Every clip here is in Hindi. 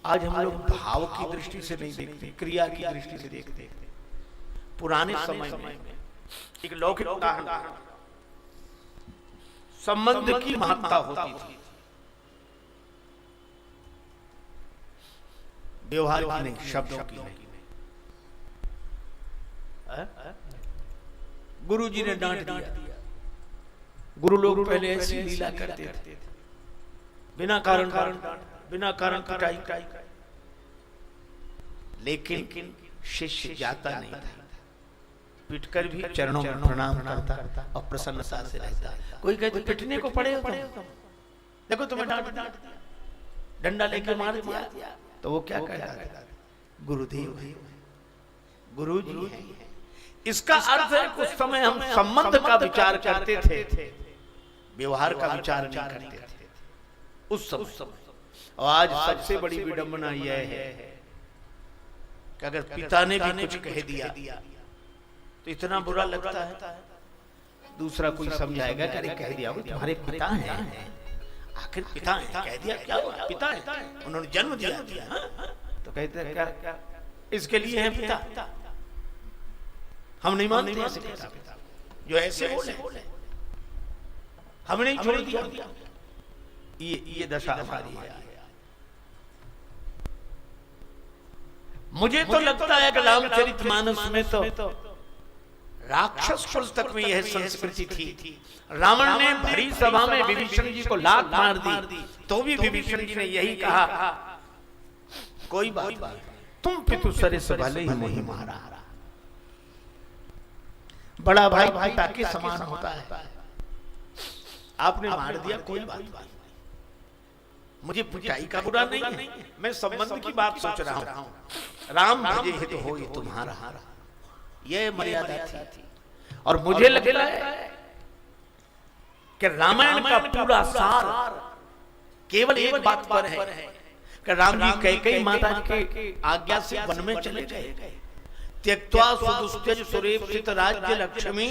आज हम लोग भाव की दृष्टि से नहीं देखते, क्रिया की दृष्टि से देखते। पुराने समय में एक लौकिक उदाहरण, संबंध की महत्ता होती थी, व्यवहार की नहीं, शब्दों की नहीं। गुरु जी ने डांट दिया। गुरु लोग पहले ऐसी लीला करते थे, बिना कारण बिना कारण पिटाई, लेकिन शिष्य जाता नहीं था, पिटकर भी चरणों में प्रणाम करता और प्रसन्नता से रहता। कोई कहते पिटने को पड़े हो, देखो तुम्हें डांट दिया, डंडा लेकर मार दिया, तो वो क्या कहता? गुरुदेव है, गुरु जी है। इसका अर्थ है कुछ समय हम संबंध का विचार करते थे, व्यवहार का विचार नहीं करते थे उस समय। और आज सबसे बड़ी विडंबना यह है कि अगर पिता ने भी कुछ कह दिया तो इतना बुरा लगता है। दूसरा कोई समझाएगा कि अरे कह दिया, वो तुम्हारे पिता हैं, आखिर पिता हैं, कह दिया क्या हुआ, पिता है, उन्होंने जन्म दिया। तो कहते हैं क्या इसके लिए है पिता? हम नहीं मानते ऐसे पिता जो ऐसे बोले, हम नहीं छोड़ दिया। ये दशा हमारी है। मुझे तो लगता है कि रामचरितमानस में तो राक्षस कुल तक में यह संस्कृति थी। रावण ने भरी सभा में विभीषण जी को लात मार दी, तो भी विभीषण जी ने यही कहा, कोई बात नहीं, तुम पितु सरिस भले ही नहीं मारा। बड़ा भाई पिता के समान होता है, आपने मार दिया, कोई बात नहीं, मुझे पिटाई का बुरा नहीं है, मैं संबंध की बात सोच रहा हूं। राम भजे हित होई तुम्हारा, यह मर्यादा थी। और मुझे लगता है कि रामायण का पूरा सार केवल एक बात पर है कि राम जी कैकेयी माता के आज्ञा से वन में चले गए। त्यक्त्वा सुदुस्त्यज सुरेप्सित राज्य लक्ष्मी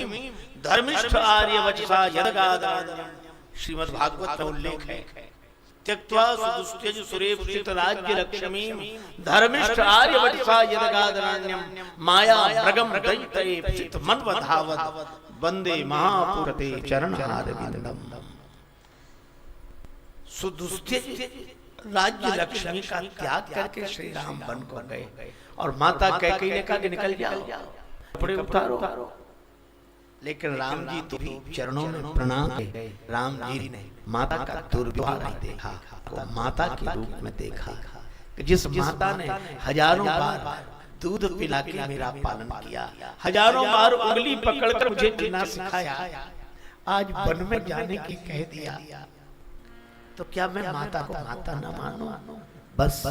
धर्मिष्ठ आर्य वचसा यदगादरण्यम, श्रीमद् भागवत में उल्लेख है। त्यक्त्वा सुदुस्त्यज सुरेप्सित राज्य लक्ष्मी धर्मिष्ठ आर्य वचसा यदगादरण्यम, माया मृगम दैत्येप्सित मन्वधावत वंदे महापुरते चरणहारविंदम। सुदुस्त्यज राज्य लक्ष्मी का त्याग करके श्री राम वन को गए और माता कैकेयी ने कहा कि निकल जाओ, कपड़े उतारो। लेकिन राम जी तो भी चरणों में प्रणाम किए। राम जी ने माता का दुर्व्यवहार नहीं देखा, वो माता के रूप में देखा कि जिस माता ने हजारों बार दूध पिला के मेरा पालन किया, हजारों बार उंगली पकड़कर मुझे जीना सिखाया, आज वन में जाने की कह दिया, तो क्या मैं माता को माता न मानूं? बस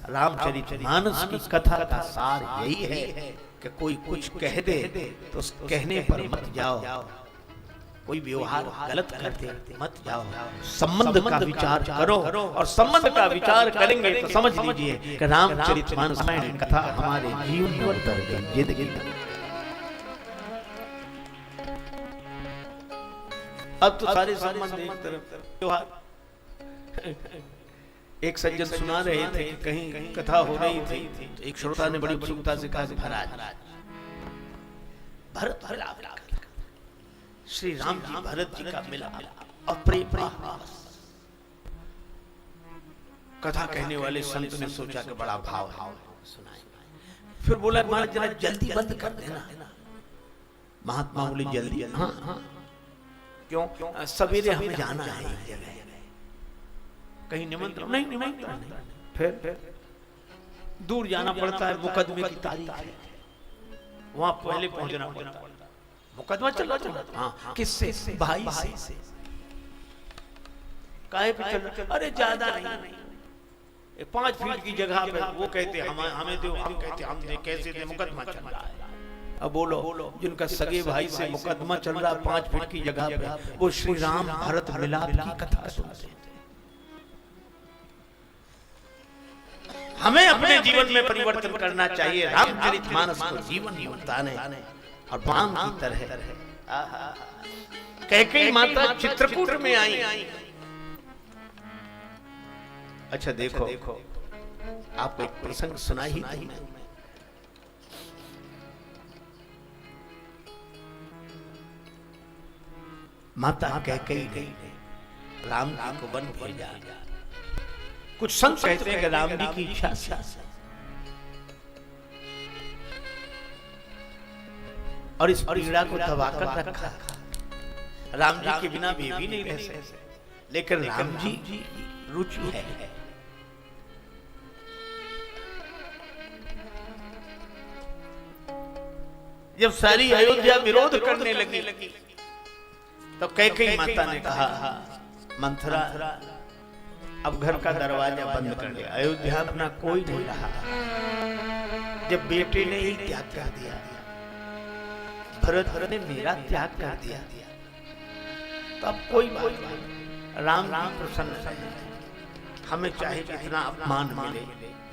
रामचरितमानस की कथा का सार यही है कि कोई कुछ कह दे तो उस कहने पर मत जाओ, कोई व्यवहार गलत करते मत जाओ, संबंध का विचार करो। और संबंध का विचार करेंगे तो समझ लीजिए कि रामचरितमानस की कथा हमारे जीवन में उतर गई, जिंदगी। अब तो सारे संबंध एक तरफ, व्यवहार। एक सज्जन सुना रहे थे कि कहीं कथा हो रही थी, तो एक श्रोता ने बड़ी उत्सुकता से कहा, भरत मिलाप, श्री राम जी भरत जी का मिलाप और प्रेम। कथा कहने वाले संत ने सोचा कि बड़ा भाव सुनाए, फिर बोला महाराज जरा जल्दी बंद कर देना। महात्मा बोले जल्दी? हाँ, क्यों? सवेरे हमें जाना है एक जगह, कहीं निमंत्रण नहीं। फिर दूर जाना पड़ता है, मुकदमे की तारीख है, वहां पहले पहुंचना पड़ता है। मुकदमा चल रहा, हाँ, किससे? भाई से। काहे पे चल रहा? अरे ज्यादा नहीं, 5 फीट की जगह पे। वो कहते हमें दो, हम कहते हम दे, कैसे दे? मुकदमा चल रहा है। अब बोलो, जिनका सगे भाई से मुकदमा चल रहा 5 फीट की जगह पे, वो श्री राम भरत मिलाप की कथा सुनते हैं। हमें अपने जीवन में परिवर्तन करना चाहिए, रामचरितमानस को जीवन में उतारने और बाण की तरह। कैकेयी माता चित्रकूट में आई। अच्छा देखो, आपको एक प्रसंग सुना ही नहीं। माता कैकेयी ने राम जी को वन भेजा। कुछ संत कहते हैं कि राम जी की इच्छा से, और इस पीड़ा को दबाकर रखा। राम जी के बिना वे भी नहीं रह सकते, लेकिन राम जी की रुचि है। जब सारी अयोध्या विरोध करने लगी तो कैकेयी माता ने कहा, मंथरा अब घर का दरवाजा बंद कर दे, अयोध्या अपना कोई नहीं रहा। जब बेटे ने ही त्याग कर दिया, भरत ने मेरा त्याग कर दिया, तो अब कोई बात नहीं। राम जी प्रसन्न है, हमें चाहे कितना अपमान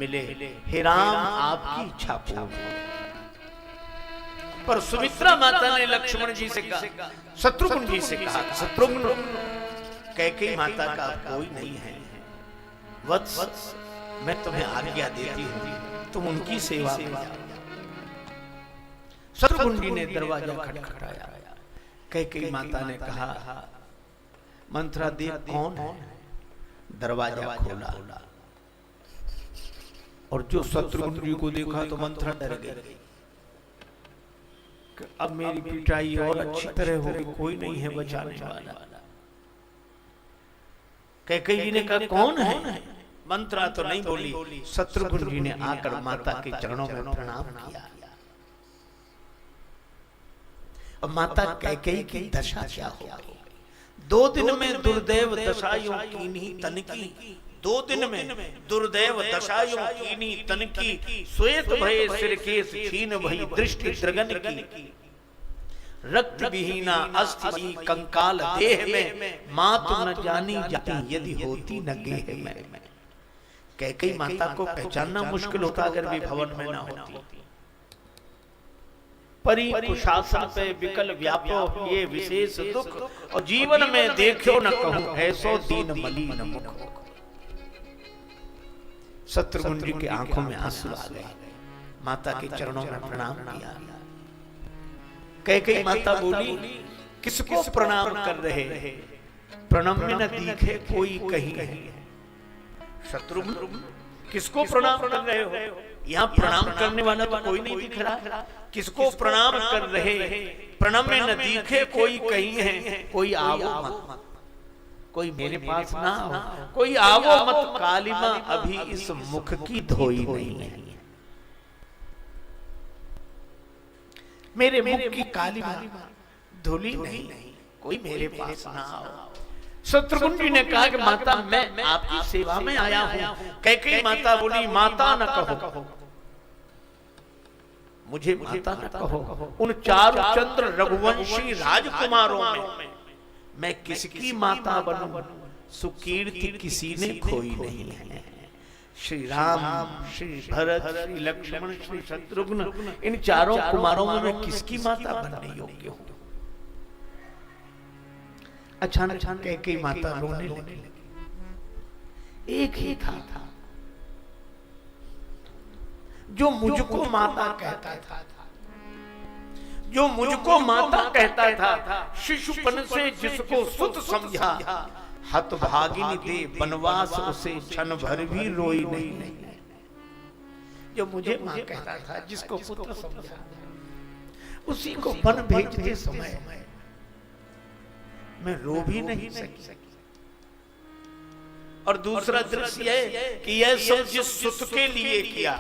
मिले, हे राम आपकी इच्छा पूर्ण। पर सुमित्रा माता ने लक्ष्मण जी से कहा, शत्रुघ्न जी से कहा, शत्रुघ्न कैकेयी माता का कोई नहीं है, वत्स मैं तुम्हें आज्ञा देती हूँ, तुम उनकी सेवा करो। शत्रुघ्न जी ने दरवाजा खटखटाया। कैकेयी माता ने कहा, मंथरा देव कौन है? दरवाजा खोला और जो शत्रुघ्न जी को देखा तो मंथरा डर गई। अब मेरी पिटाई और अच्छी तरह होगी, कोई नहीं है बचाने वाला। कैकेयी जी ने कहा, कौन है? मंथरा तो नहीं बोली। शत्रुघ्न जी ने आकर माता के चरणों में प्रणाम किया। अब माता कैकेयी की दशा क्या हो गई? 2 दिन में दुर्दैव दशायों कीन्ही तनकी, 2 दिन में दुर्दैव दशायों कीन्ही तनकी, श्वेत भये सिर केस छीन भई दृष्टि द्रगन की, रक्त विहीना अस्थि कंकाल देह में, मातु न जानी जाती यदि होती न गेह में। कैकेयी माता को पहचानना मुश्किल होता अगर वे भवन में ना होती। परी कुशासन पे विकल व्यापो ये विशेष दुख, और जीवन में देखो न कहूं ऐसो दीन मलिन मुख। शत्रुघ्न जी की आंखों में आंसू आ गए, माता के चरणों में प्रणाम किया। कैकेयी माता बोली, किसको प्रणाम कर रहे? प्रणम में न दिखे कोई कहीं। शत्रुघ्न किसको प्रणाम कर रहे हो? यहाँ प्रणाम करने वाला तो कोई नहीं दिख रहा। किसको प्रणाम कर रहे? प्रणम में न दिखे कोई कहीं है, कोई आवो मत, कोई मेरे पास ना हो, कोई आवो मत, कालिमा अभी इस मुख की धोई नहीं है। मेरे मुख की कालिमा धुली नहीं, कोई मेरे पास ना आओ। शत्रुघ्न जी ने कहा कि माता मैं आपकी सेवा में आया हूं। कैकेयी माता बोली, माता न कहो, मुझे माता न कहो। उन चारु चंद्र रघुवंशी राजकुमारों में मैं किसकी माता बनूं? सुकीर्ति किसी ने खोई नहीं है। श्री राम, श्री भरत, श्री लक्ष्मण, श्री शत्रुघ्न, इन चारों कुमारों में मैं किसकी माता बनने योग्य हूं? अचानक कैकेयी माता रोने लगी। एक ही था जो मुझको माता कहता था, जो मुझको माता कहता था, शिशुपन से जिसको सुत समझा, हतभागिनी दे बनवास उसे क्षण भर भी रोई नहीं। जो मुझे मां कहता था, जिसको पुत्र समझा, उसी को वन भेजते समय मैं रो भी नहीं सकी। और दूसरा दृश्य है कि यह सब जिस सुत के लिए किया,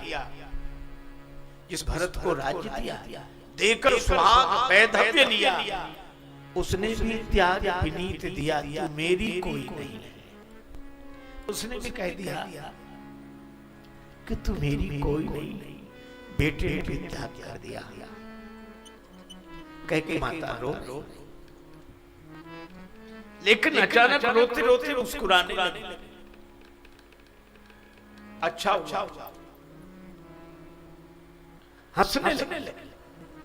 जिस भरत को राज्य दिया, देकर सुहाग वैधव्य लिया, उसने भी त्याग विनीत दिया, तू मेरी कोई नहीं। उसने भी कह दिया कि तू मेरी कोई नहीं, बेटे ने भी त्याग कर दिया। कैकेयी माता रो, लेकिन अचानक रोते रोते मुस्कुराने लगी। अच्छा हंसने लगे।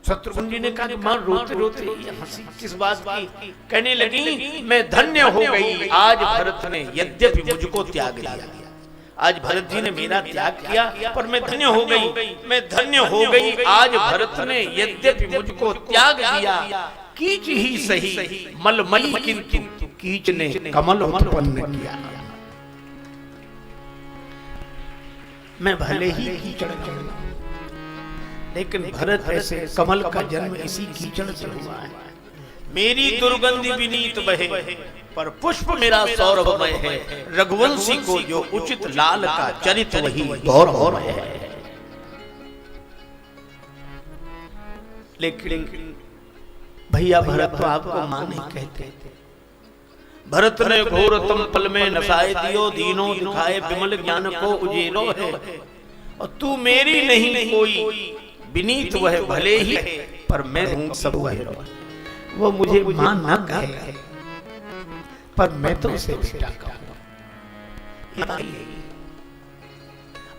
शत्रुघ्न जी ने कहा कि मां रोते रोते हंसी किस बात की? कहने लगी, मैं धन्य हो गई आज भरत ने यद्यपि मुझको त्याग दिया। आज भरत जी ने मेरा त्याग किया पर मैं धन्य हो गई, मैं धन्य हो गई। आज भरत ने यद्यपि मुझको त्याग दिया, कीच ही सही मलमली किंतु कीच ने कमल उत्पन्न किया। मैं भले ही कीचड़ हूं, लेकिन भरत ऐसे कमल का जन्म इसी कीचड़ से हुआ है। मेरी दुर्गंधि विनीत बहे पर पुष्प मेरा सौरभमय है। रघुवंशी को जो उचित लाल का चरित वही गौरवमय है। लेकिन भैया भरत तो आपको मां नहीं कहते। भरत ने घोरतम पल में नसाए दियो, दीनों दिखाए विमल ज्ञान को उजेरो है। और तू मेरी नहीं कोई विनीत वह भले ही पर मैं हूं सब वह। वो मुझे मां न कहे पर मैं तो उसे बेटा कहूं।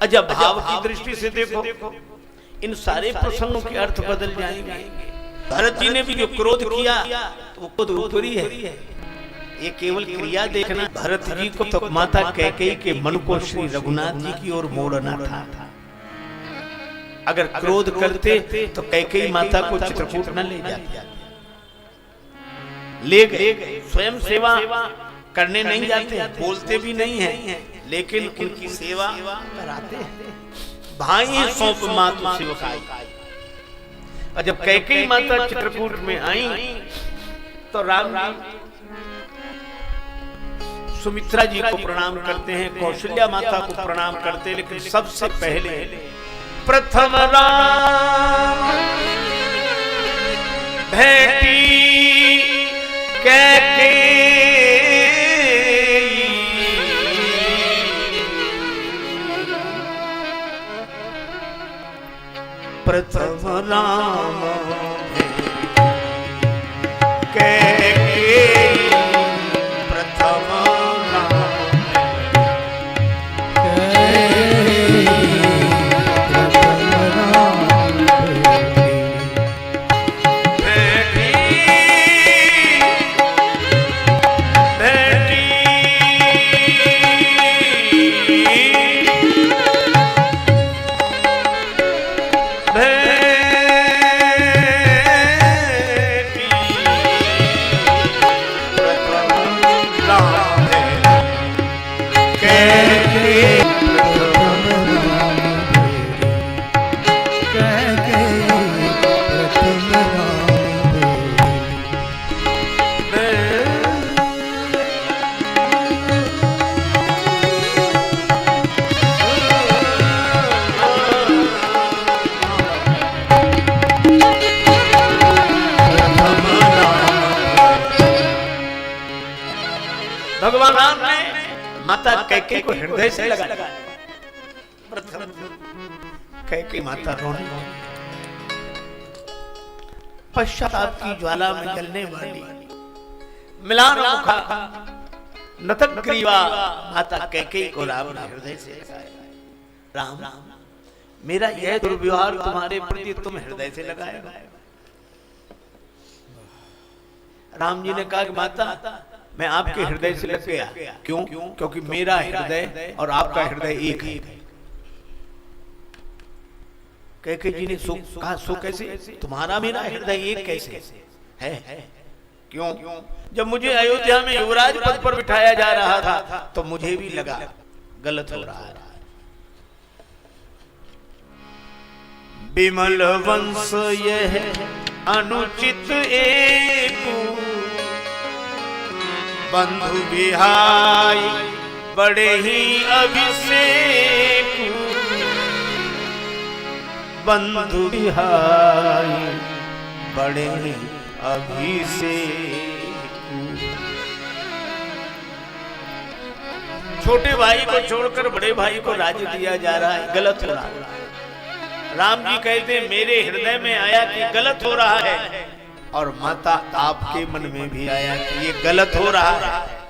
अजब भाव की दृष्टि से देखो, इन सारे प्रसंगों के अर्थ बदल जाएंगे। भरत जी ने भी जो क्रोध किया तो वो खुद ऊपरी है, ये केवल क्रिया देखना। भरत जी को तो माता कैकेयी के मन को श्री रघुनाथ जी की ओर मोड़ना था। अगर क्रोध करते तो कैकेयी माता को चित्रकूट न ले जाते, ले गए। स्वयं सेवा करने नहीं जाते, बोलते भी नहीं है, लेकिन उनकी सेवा कराते हैं। भाई सौंप मातु सेवकाई। और जब कैकेयी माता चित्रकूट में आई तो राम जी सुमित्रा जी को प्रणाम करते हैं, कौशल्या माता को प्रणाम करते हैं, लेकिन सबसे पहले प्रथम राम भेटी कैकेयी। प्रथम राम कैकेयी, प्रथम भगवान राम ने माता कैकेयी को हृदय से लगाया। प्रथम कैकेयी माता रोने, पश्चाताप की ज्वाला में जलने वाली मिलान मुखा नतन ग्रीवा माता कैकेयी को राम ने हृदय से लगाया। राम, मेरा यह दुर्व्यवहार तुम्हारे प्रति तुम हृदय से लगाए। राम जी ने कहा कि माता मैं आपके हृदय से लग गया। क्यों? क्योंकि मेरा हृदय और आपका हृदय एक है। कैकेयी जी ने कहा सो कैसे? तुम्हारा मेरा हृदय एक कैसे है? क्यों? जब मुझे अयोध्या में युवराज पद पर बिठाया जा रहा था तो मुझे भी लगा गलत हो रहा है। विमल वंश यह अनुचित एक, बंधु बिहाई बड़े ही अभिषेक। बंधु बिहाई बड़े ही अभिषेक। छोटे भाई को छोड़कर बड़े भाई को राज्य दिया जा रहा है, गलत हो रहा है। राम जी कहते मेरे हृदय में आया कि गलत हो रहा है, और माता आपके मन में भी आया कि ये गलत हो रहा है।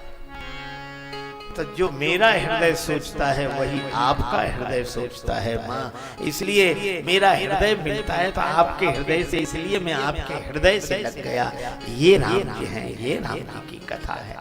तो जो मेरा हृदय सोचता है वही आपका हृदय सोचता है माँ। इसलिए मेरा हृदय मिलता है तो आपके हृदय से, इसलिए मैं आपके हृदय से लग गया। ये राम जी हैं, ये राम जी की कथा है।